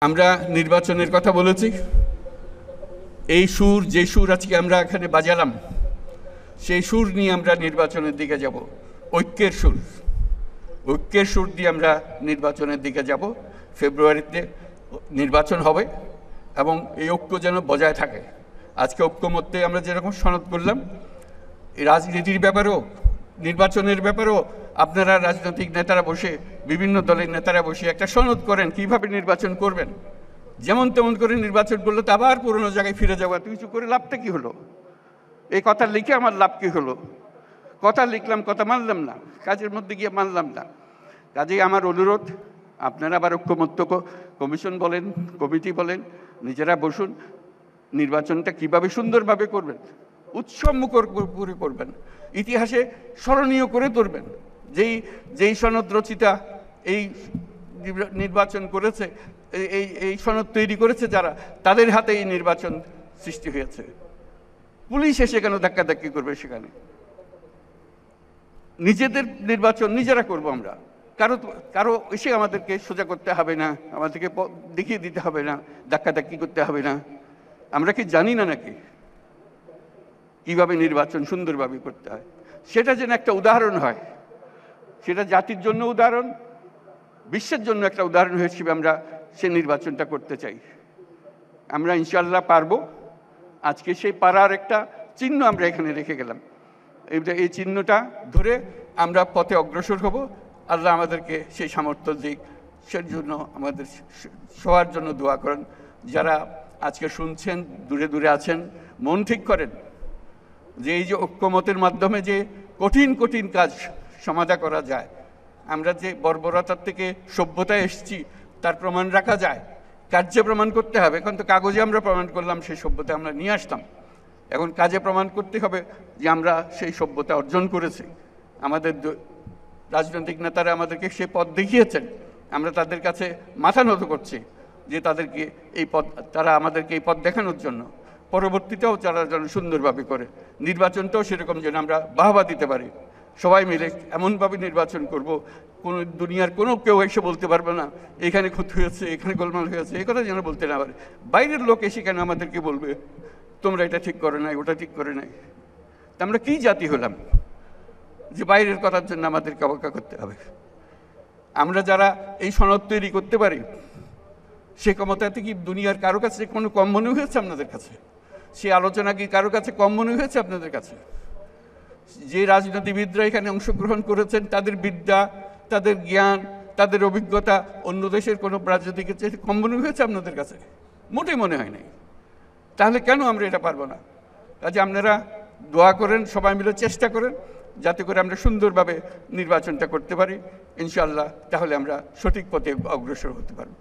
আমরা নির্বাচনের কথা বলেছি। এই সুর যে সুর আজকে আমরা এখানে বাজালাম সেই সুর নিয়ে আমরা নির্বাচনের দিকে যাব। ঐক্যের সুর দিয়ে আমরা নির্বাচনের দিকে যাব। ফেব্রুয়ারিতে নির্বাচন হবে এবং এই ঐক্য যেন বজায় থাকে। আজকে ঐক্যমত্যে আমরা যেরকম সনদ করলাম, এই রাজনীতির ব্যাপারেও নির্বাচনের ব্যাপারেও আপনারা রাজনৈতিক নেতারা বসে, বিভিন্ন দলের নেতারা বসে একটা সনদ করেন কিভাবে নির্বাচন করবেন। যেমন তেমন করে নির্বাচন করলে তো আবার পুরনো জায়গায় ফিরে যাবো। কিছু করে লাভটা কি হলো? এই কথা লিখে আমার লাভ কি হলো? কথা লিখলাম, কথা মানলাম না, কাজের মধ্যে গিয়ে মানলাম না। কাজেই আমার অনুরোধ, আপনারা আবার ঐক্যমত্য কমিশন বলেন, কমিটি বলেন, নিজেরা বসুন, নির্বাচনটা কিভাবে সুন্দরভাবে করবেন, উৎসবমুখর করে করবেন, ইতিহাসে স্মরণীয় করে তুলবেন। যেই সনদ রচিতা এই নির্বাচন করেছে, এই সনদ তৈরি করেছে যারা, তাদের হাতে এই নির্বাচন সৃষ্টি হয়েছে। পুলিশ এসে কেন ধাক্কাধাক্কি করবে? সেখানে নিজেদের নির্বাচন নিজেরা করব আমরা। কারো এসে আমাদেরকে সোজা করতে হবে না, আমাদেরকে দেখিয়ে দিতে হবে না, ধাক্কাধাক্কি করতে হবে না। আমরা কি জানি না নাকি কিভাবে নির্বাচন সুন্দরভাবে করতে হয়? সেটা যেন একটা উদাহরণ হয়, সেটা জাতির জন্য উদাহরণ, বিশ্বের জন্য একটা উদাহরণ হিসেবে আমরা সে নির্বাচনটা করতে চাই। আমরা ইনশাল্লাহ পারবো। আজকে সেই পারার একটা চিহ্ন আমরা এখানে রেখে গেলাম। এই চিহ্নটা ধরে আমরা পথে অগ্রসর হব। আল্লাহ আমাদেরকে সেই সামর্থ্য দিক। সেই জন্য আমাদের সবার জন্য দোয়া করেন। যারা আজকে শুনছেন, দূরে দূরে আছেন, মন ঠিক করেন যে এই যে ঐক্যমতের মাধ্যমে যে কঠিন কঠিন কাজ সমাধা করা যায়। আমরা যে বর্বরতার থেকে সভ্যতায় এসেছি তার প্রমাণ রাখা যায়, কার্যে প্রমাণ করতে হবে। এখন তো কাগজে আমরা প্রমাণ করলাম, সেই সভ্যতা আমরা নিয়ে আসতাম। এখন কাজে প্রমাণ করতে হবে যে আমরা সেই সভ্যতা অর্জন করেছি। আমাদের রাজনৈতিক নেতারা আমাদেরকে সেই পথ দেখিয়েছেন, আমরা তাদের কাছে মাথা নত করছি যে তারা আমাদেরকে এই পথ দেখানোর জন্য পরবর্তীতেও তারা যেন সুন্দরভাবে করে, নির্বাচনটাও সেরকম যেন আমরা বাহবা দিতে পারি। সবাই মিলে এমনভাবে নির্বাচন করব, কোনো দুনিয়ার কেউ এসে বলতে পারবে না এখানে ক্ষতি হয়েছে, এখানে গোলমাল হয়েছে, এই কথা যেন বলতে না পারে। বাইরের লোক এসে কেন আমাদেরকে বলবে তোমরা এটা ঠিক করে নাই, ওটা ঠিক করে নাই? তা আমরা কী জাতি হলাম যে বাইরের কথার জন্য আমাদেরকে অবজ্ঞা করতে হবে? আমরা যারা এই সনদ তৈরি করতে পারি, সে ক্ষমতাতে কি দুনিয়ার কারো কাছে কোনো কম মনে হয়েছে আপনাদের কাছে? সে আলোচনা কি কারো কাছে কম মনে হয়েছে আপনাদের কাছে? যে রাজনীতিবিদরা এখানে অংশগ্রহণ করেছেন, তাদের বিদ্যা, তাদের জ্ঞান, তাদের অভিজ্ঞতা অন্য দেশের কোনো রাজনীতিকের চেয়ে কম মনে হয়েছে আপনাদের কাছে? মোটেই মনে হয় নাই। তাহলে কেন আমরা এটা পারবো না? কাজে আপনারা দোয়া করেন, সবাই মিলে চেষ্টা করেন যাতে করে আমরা সুন্দরভাবে নির্বাচনটা করতে পারি ইনশাআল্লাহ। তাহলে আমরা সঠিক পথে অগ্রসর হতে পারব।